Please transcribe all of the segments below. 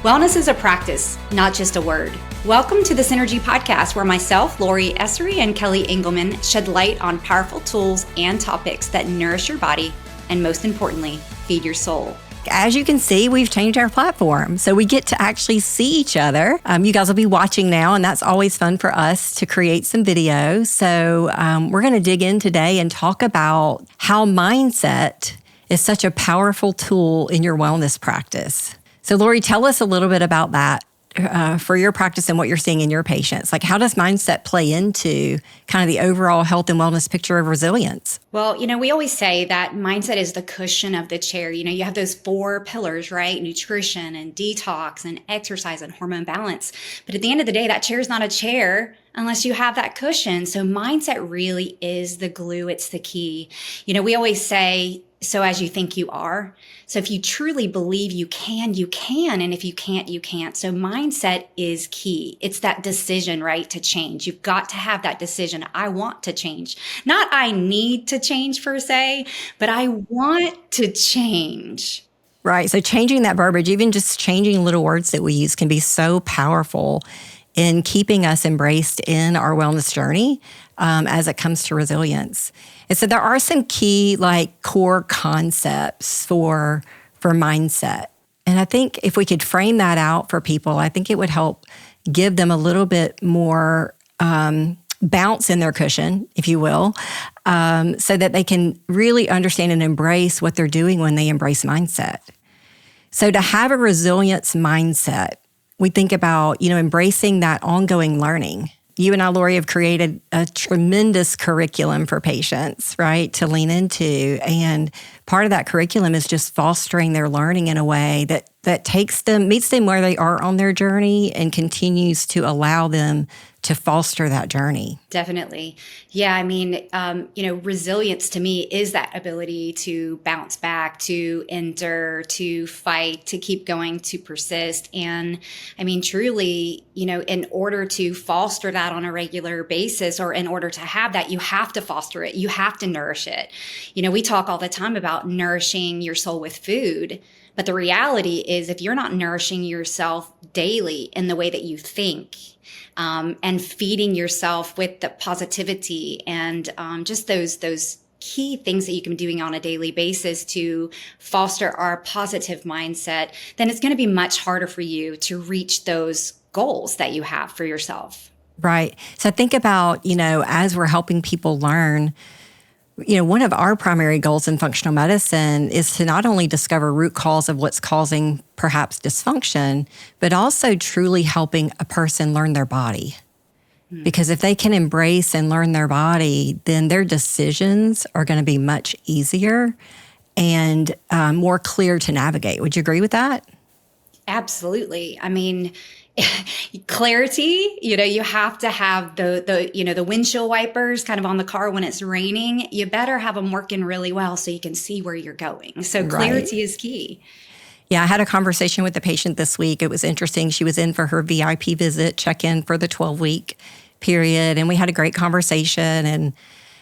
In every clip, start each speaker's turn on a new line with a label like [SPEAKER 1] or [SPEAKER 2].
[SPEAKER 1] Wellness is a practice, not just a word. Welcome to the Synergee Podcast, where myself, Lori Esarey, and Kelly Englemann shed light on powerful tools and topics that nourish your body and, most importantly, feed your soul.
[SPEAKER 2] As you can see, we've changed our platform, so we get to actually see each other. You guys will be watching now, and that's always fun for us to create some video. So we're going to dig in today and talk about how mindset is such a powerful tool in your wellness practice. So Lori, tell us a little bit about that for your practice and what you're seeing in your patients. Like, how does mindset play into kind of the overall health and wellness picture of resilience?
[SPEAKER 1] Well, we always say that mindset is the cushion of the chair. You have those 4 pillars, right? Nutrition and detox and exercise and hormone balance. But at the end of the day, that chair is not a chair unless you have that cushion. So mindset really is the glue. It's the key. We always say, so as you think you are. So if you truly believe you can, you can. And if you can't, you can't. So mindset is key. It's that decision, right, to change. You've got to have that decision. I want to change. Not I need to change per se, but I want to change.
[SPEAKER 2] Right. So changing that verbiage, even just changing little words that we use, can be so powerful in keeping us embraced in our wellness journey as it comes to resilience. And so there are some key core concepts for mindset. And I think if we could frame that out for people, I think it would help give them a little bit more bounce in their cushion, if you will, so that they can really understand and embrace what they're doing when they embrace mindset. So to have a resilience mindset, we think about, embracing that ongoing learning. You and I, Lori, have created a tremendous curriculum for patients, right, to lean into. And part of that curriculum is just fostering their learning in a way that meets them where they are on their journey and continues to allow them to foster that journey.
[SPEAKER 1] Definitely. Yeah. Resilience to me is that ability to bounce back, to endure, to fight, to keep going, to persist. And truly, in order to foster that on a regular basis, or in order to have that, you have to foster it. You have to nourish it. We talk all the time about nourishing your soul with food. But the reality is, if you're not nourishing yourself daily in the way that you think, and feeding yourself with the positivity and just those key things that you can be doing on a daily basis to foster our positive mindset, then it's going to be much harder for you to reach those goals that you have for yourself.
[SPEAKER 2] Right. So think about, as we're helping people learn, one of our primary goals in functional medicine is to not only discover root cause of what's causing perhaps dysfunction, but also truly helping a person learn their body. Because if they can embrace and learn their body, then their decisions are going to be much easier and more clear to navigate. Would you agree with that?
[SPEAKER 1] Absolutely. Clarity, you have to have the windshield wipers kind of on the car when it's raining. You better have them working really well so you can see where you're going. So clarity is key.
[SPEAKER 2] Yeah, I had a conversation with a patient this week. It was interesting. She was in for her VIP visit, check-in for the 12-week period, and we had a great conversation. And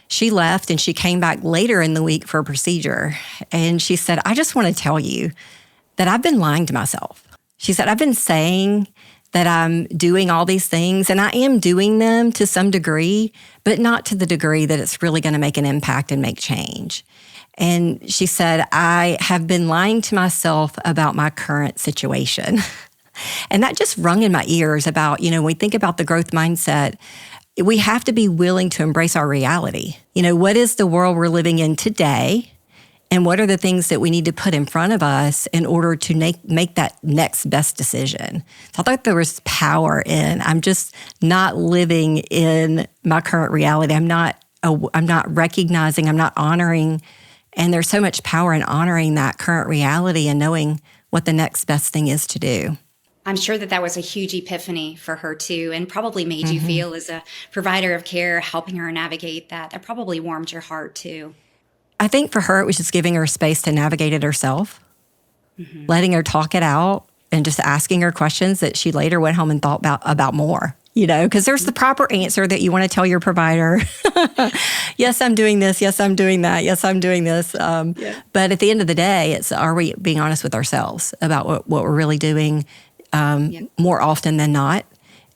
[SPEAKER 2] she left and she came back later in the week for a procedure. And she said, I just want to tell you that I've been lying to myself. She said, I've been saying that I'm doing all these things, and I am doing them to some degree, but not to the degree that it's really going to make an impact and make change. And she said, I have been lying to myself about my current situation. And that just rung in my ears about, when we think about the growth mindset, we have to be willing to embrace our reality. What is the world we're living in today? And what are the things that we need to put in front of us in order to make that next best decision? So I thought there was power in, I'm just not living in my current reality. I'm not recognizing, I'm not honoring. And there's so much power in honoring that current reality and knowing what the next best thing is to do.
[SPEAKER 1] I'm sure that was a huge epiphany for her too, and probably made you feel, as a provider of care, helping her navigate that. That probably warmed your heart too.
[SPEAKER 2] I think for her, it was just giving her space to navigate it herself, letting her talk it out, and just asking her questions that she later went home and thought about more, because there's the proper answer that you want to tell your provider. Yes, I'm doing this. Yes, I'm doing that. Yes, I'm doing this. But at the end of the day, are we being honest with ourselves about what we're really doing? more often than not,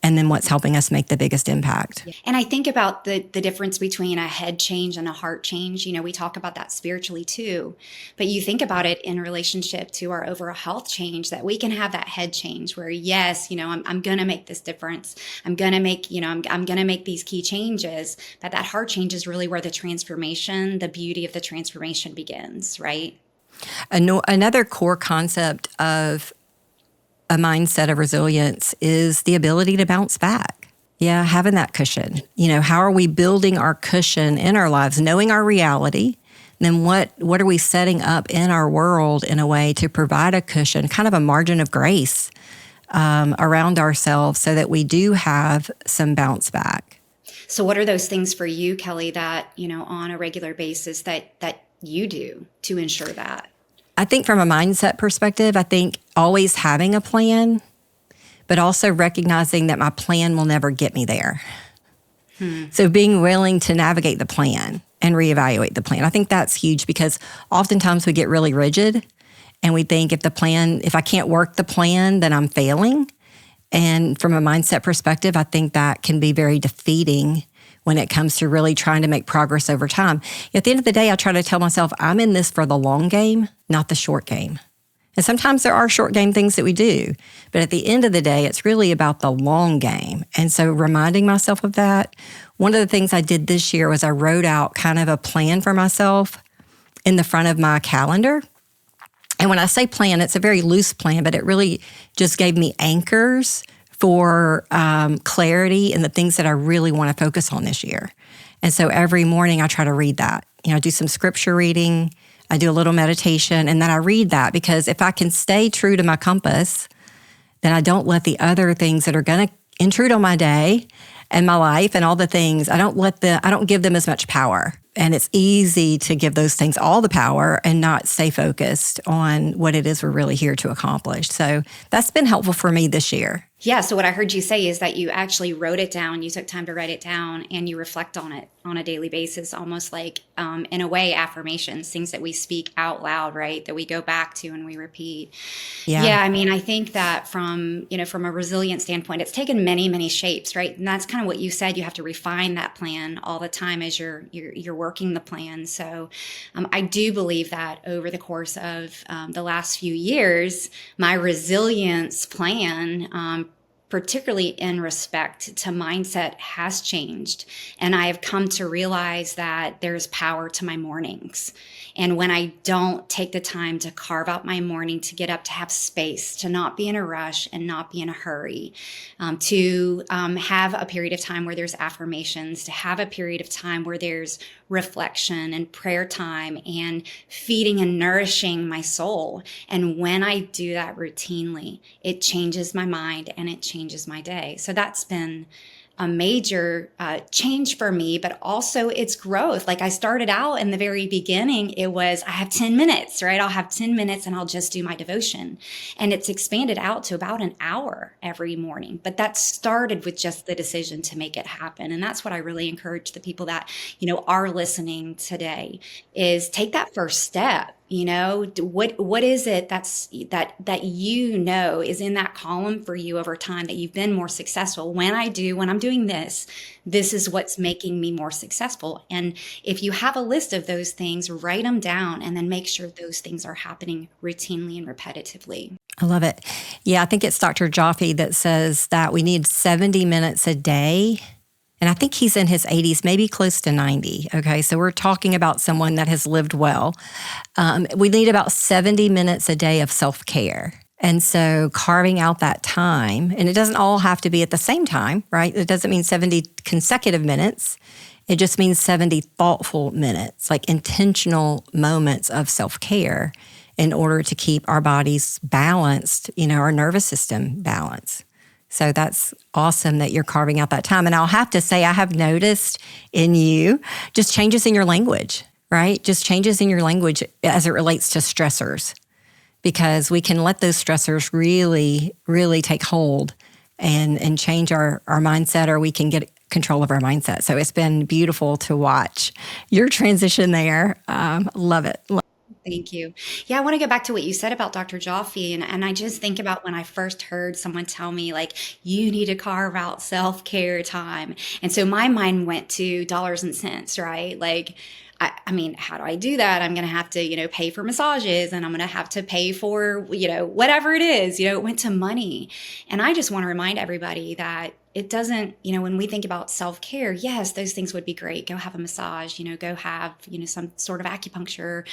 [SPEAKER 2] and then what's helping us make the biggest impact.
[SPEAKER 1] And I think about the difference between a head change and a heart change. We talk about that spiritually too, but you think about it in relationship to our overall health change, that we can have that head change where, yes, I'm going to make this difference. I'm going to make, I'm going to make these key changes, but that heart change is really where the transformation, the beauty of the transformation begins, right?
[SPEAKER 2] Another core concept of a mindset of resilience is the ability to bounce back. Yeah, having that cushion. How are we building our cushion in our lives, knowing our reality? Then what are we setting up in our world in a way to provide a cushion, kind of a margin of grace around ourselves so that we do have some bounce back?
[SPEAKER 1] So what are those things for you, Kelly, that, on a regular basis that you do to ensure that?
[SPEAKER 2] I think from a mindset perspective, I think always having a plan, but also recognizing that my plan will never get me there. So being willing to navigate the plan and reevaluate the plan. I think that's huge because oftentimes we get really rigid and we think if I can't work the plan, then I'm failing. And from a mindset perspective, I think that can be very defeating when it comes to really trying to make progress over time. At the end of the day, I try to tell myself I'm in this for the long game, not the short game. And sometimes there are short game things that we do, but at the end of the day, it's really about the long game. And so reminding myself of that, one of the things I did this year was I wrote out kind of a plan for myself in the front of my calendar. And when I say plan, it's a very loose plan, but it really just gave me anchors for clarity and the things that I really want to focus on this year. And so every morning I try to read that. I do some scripture reading, I do a little meditation, and then I read that because if I can stay true to my compass, then I don't let the other things that are going to intrude on my day and my life and all the things, I don't give them as much power. And it's easy to give those things all the power and not stay focused on what it is we're really here to accomplish. So that's been helpful for me this year.
[SPEAKER 1] Yeah. So what I heard you say is that you actually wrote it down, you took time to write it down, and you reflect on it on a daily basis, almost like, in a way, affirmations, things that we speak out loud, right? That we go back to and we repeat. Yeah. I mean, I think that from a resilient standpoint, it's taken many, many shapes, right? And that's kind of what you said. You have to refine that plan all the time as you're working the plan. So I do believe that over the course of the last few years, my resilience plan, particularly in respect to mindset, has changed. And I have come to realize that there's power to my mornings. And when I don't take the time to carve out my morning, to get up, to have space, to not be in a rush and not be in a hurry, to have a period of time where there's affirmations, to have a period of time where there's reflection and prayer time and feeding and nourishing my soul. And when I do that routinely, it changes my mind and it changes my day. So that's been a major change for me, but also it's growth. Like I started out in the very beginning, it was, I have 10 minutes, right? I'll have 10 minutes and I'll just do my devotion. And it's expanded out to about an hour every morning. But that started with just the decision to make it happen. And that's what I really encourage the people that, are listening today is take that first step. What is it that is in that column for you over time that you've been more successful? When I'm doing this is what's making me more successful. And if you have a list of those things, write them down and then make sure those things are happening routinely and repetitively.
[SPEAKER 2] I love it. Yeah, I think it's Dr. Jaffe that says that we need 70 minutes a day. And I think he's in his 80s, maybe close to 90. Okay, so we're talking about someone that has lived well. We need about 70 minutes a day of self-care. And so carving out that time, and it doesn't all have to be at the same time, right? It doesn't mean 70 consecutive minutes. It just means 70 thoughtful minutes, like intentional moments of self-care in order to keep our bodies balanced, our nervous system balanced. So that's awesome that you're carving out that time. And I'll have to say, I have noticed in you just changes in your language, right? Just changes in your language as it relates to stressors, because we can let those stressors really, really take hold and change our mindset, or we can get control of our mindset. So it's been beautiful to watch your transition there. Love it.
[SPEAKER 1] Thank you. Yeah, I want to go back to what you said about Dr. Joffe. And I just think about when I first heard someone tell me, like, you need to carve out self care time. And so my mind went to dollars and cents, right? Like, I mean, how do I do that? I'm going to have to, pay for massages, and I'm going to have to pay for, whatever it is, it went to money. And I just want to remind everybody that it doesn't, when we think about self-care, yes, those things would be great. Go have a massage, go have, some sort of acupuncture,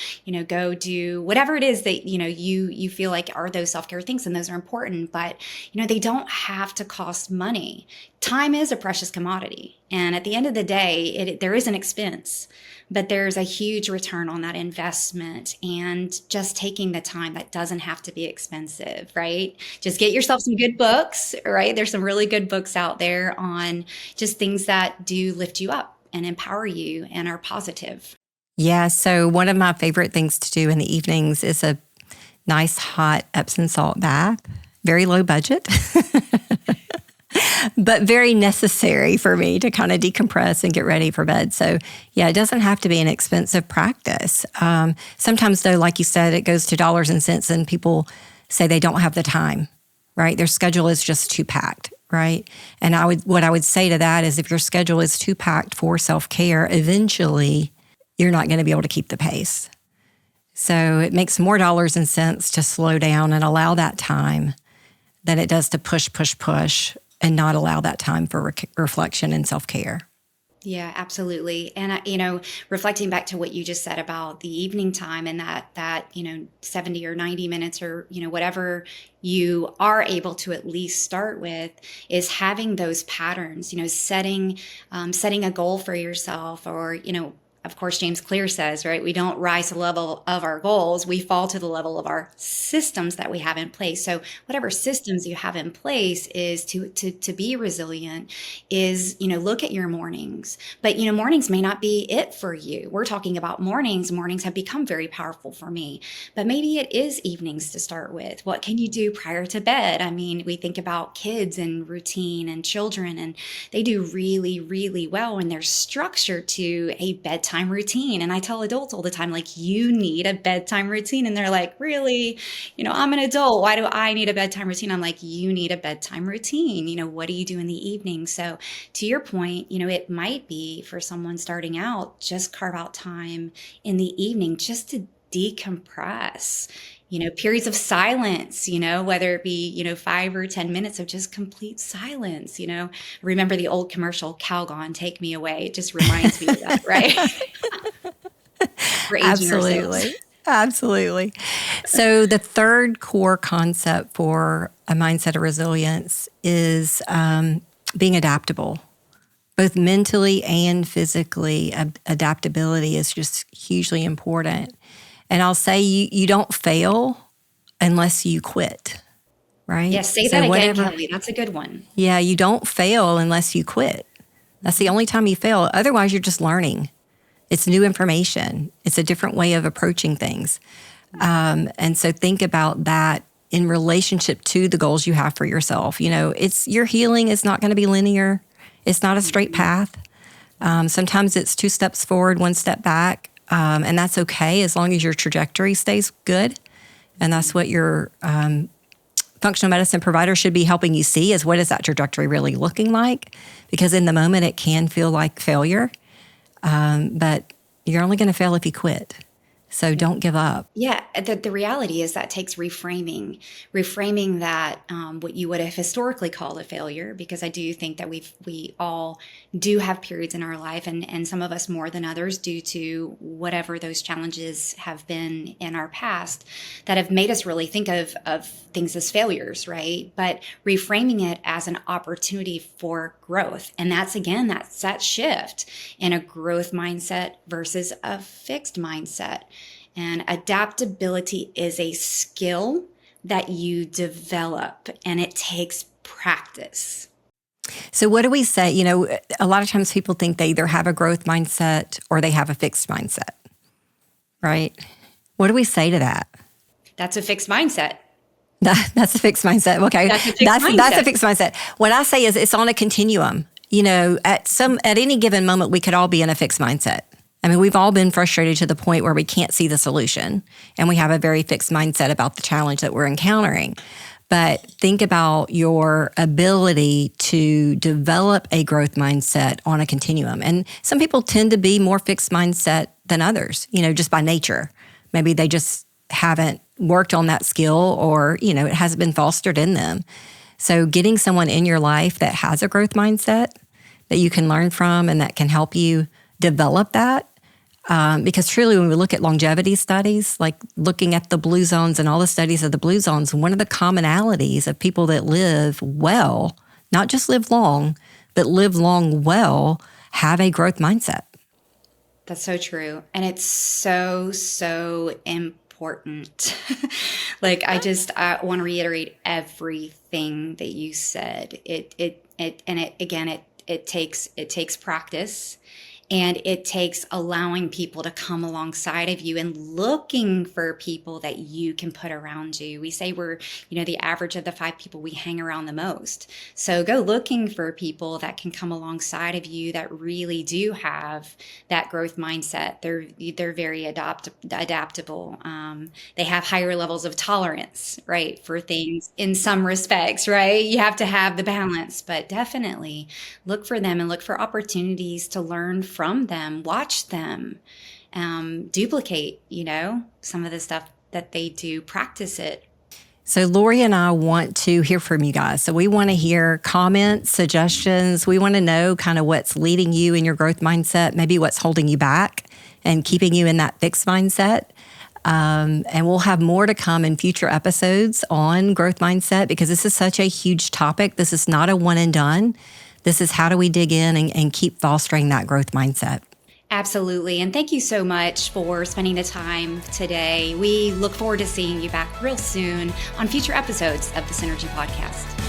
[SPEAKER 1] go do whatever it is that, you feel like are those self-care things, and those are important, but, they don't have to cost money. Time is a precious commodity. And at the end of the day, there is an expense, but there's a huge return on that investment, and just taking the time that doesn't have to be expensive, right? Just get yourself some good books, right? There's some really good books out there on just things that do lift you up and empower you and are positive.
[SPEAKER 2] Yeah. So one of my favorite things to do in the evenings is a nice hot Epsom salt bath, very low budget. But very necessary for me to kind of decompress and get ready for bed. So yeah, it doesn't have to be an expensive practice. Sometimes though, like you said, it goes to dollars and cents, and people say they don't have the time, right? Their schedule is just too packed, right? And what I would say to that is, if your schedule is too packed for self-care, eventually you're not going to be able to keep the pace. So it makes more dollars and cents to slow down and allow that time than it does to push, and not allow that time for reflection and self-care.
[SPEAKER 1] Yeah, absolutely. And, reflecting back to what you just said about the evening time, and that 70 or 90 minutes, or, whatever you are able to at least start with, is having those patterns, setting a goal for yourself, or, of course, James Clear says, right, we don't rise to the level of our goals, we fall to the level of our systems that we have in place. So whatever systems you have in place is to be resilient, is, look at your mornings. But, mornings may not be it for you. We're talking about mornings. Mornings have become very powerful for me. But maybe it is evenings to start with. What can you do prior to bed? I mean, we think about kids and routine and children, and they do really, really well when they're structured to a bedtime routine. And I tell adults all the time, like, you need a bedtime routine. And they're like, really? I'm an adult. Why do I need a bedtime routine? I'm like, you need a bedtime routine. What do you do in the evening? So to your point, it might be for someone starting out, just carve out time in the evening just to decompress. Periods of silence, whether it be, 5 or 10 minutes of just complete silence. Remember the old commercial, Calgon, take me away. It just reminds me of that, right? We're aging ourselves.
[SPEAKER 2] Absolutely. So the third core concept for a mindset of resilience is being adaptable. Both mentally and physically, adaptability is just hugely important. And I'll say you don't fail unless you quit, right?
[SPEAKER 1] Yes, say that again, Kelly. That's a good one.
[SPEAKER 2] Yeah, you don't fail unless you quit. That's the only time you fail. Otherwise, you're just learning. It's new information. It's a different way of approaching things. And so think about that in relationship to the goals you have for yourself. Your healing is not going to be linear. It's not a straight path. Sometimes it's 2 steps forward, 1 step back. And that's okay as long as your trajectory stays good. And that's what your functional medicine provider should be helping you see, is what is that trajectory really looking like? Because in the moment, it can feel like failure. But you're only going to fail if you quit. So don't give up.
[SPEAKER 1] Yeah, the reality is that takes reframing that what you would have historically called a failure, because I do think that we all do have periods in our life, and some of us more than others, due to whatever those challenges have been in our past, that have made us really think of things as failures, right? But reframing it as an opportunity for growth. And that's that shift in a growth mindset versus a fixed mindset. And adaptability is a skill that you develop, and it takes practice.
[SPEAKER 2] So what do we say? A lot of times people think they either have a growth mindset or they have a fixed mindset, right? What do we say to that?
[SPEAKER 1] That's a fixed mindset.
[SPEAKER 2] That's a fixed mindset. Okay. That's a fixed mindset. What I say is it's on a continuum. At any given moment, we could all be in a fixed mindset. I mean, we've all been frustrated to the point where we can't see the solution and we have a very fixed mindset about the challenge that we're encountering. But think about your ability to develop a growth mindset on a continuum. And some people tend to be more fixed mindset than others, just by nature. Maybe they just haven't worked on that skill, or, it hasn't been fostered in them. So getting someone in your life that has a growth mindset that you can learn from and that can help you develop that. Because truly, when we look at longevity studies, like looking at the blue zones and all the studies of the blue zones, one of the commonalities of people that live well, not just live long, but live long well, have a growth mindset.
[SPEAKER 1] That's so true. And it's so, so important. I want to reiterate everything that you said. It takes practice. And it takes allowing people to come alongside of you and looking for people that you can put around you. We say we're, the average of the 5 people we hang around the most. So go looking for people that can come alongside of you that really do have that growth mindset. They're very adaptable. They have higher levels of tolerance, right, for things in some respects, right? You have to have the balance, but definitely look for them and look for opportunities to learn from them, watch them, duplicate, some of the stuff that they do, practice it.
[SPEAKER 2] So Lori and I want to hear from you guys. So we want to hear comments, suggestions. We want to know kind of what's leading you in your growth mindset, maybe what's holding you back and keeping you in that fixed mindset. And we'll have more to come in future episodes on growth mindset, because this is such a huge topic. This is not a one and done. This is how do we dig in and keep fostering that growth mindset.
[SPEAKER 1] Absolutely. And thank you so much for spending the time today. We look forward to seeing you back real soon on future episodes of the Synergee Podcast.